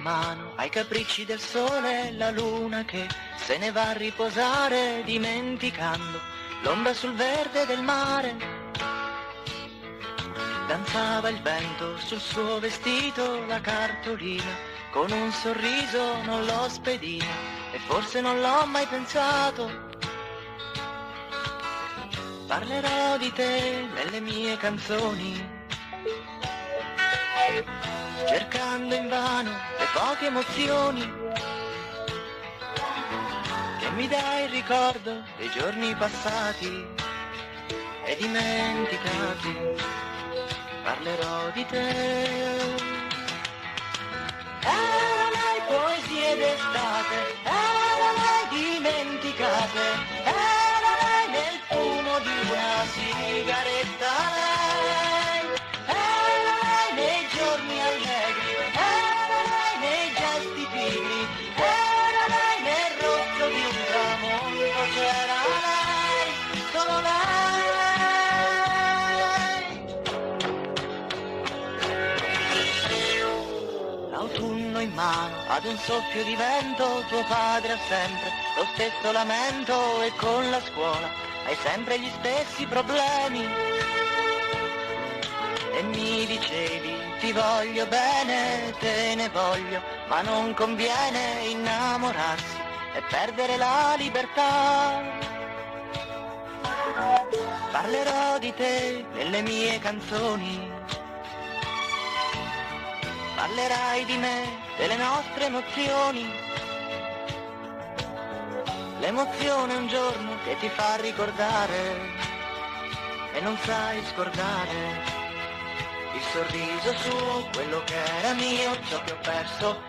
mano ai capricci del sole e la luna che se ne va a riposare dimenticando l'ombra sul verde del mare. Danzava il vento sul suo vestito, la cartolina con un sorriso non l'ho spedita e forse non l'ho mai pensato. Parlerò di te nelle mie canzoni, cercando invano le poche emozioni che mi dai il ricordo dei giorni passati e dimenticati. Parlerò di te. Erano le poesie d'estate, erano le dimenticate, erano nel fumo di una sigaretta. Erano nei giorni allegri, erano nei gesti pigri, erano nel rosso di un tramonto. C'era lei, solo lei. L'autunno in mano, ad un soffio di vento, tuo padre ha sempre lo stesso lamento e con la scuola hai sempre gli stessi problemi. E mi dicevi, ti voglio bene, te ne voglio, ma non conviene innamorarsi e perdere la libertà. Parlerò di te nelle mie canzoni, parlerai di me, delle nostre emozioni. L'emozione è un giorno che ti fa ricordare e non sai scordare il sorriso suo, quello che era mio, ciò che ho perso.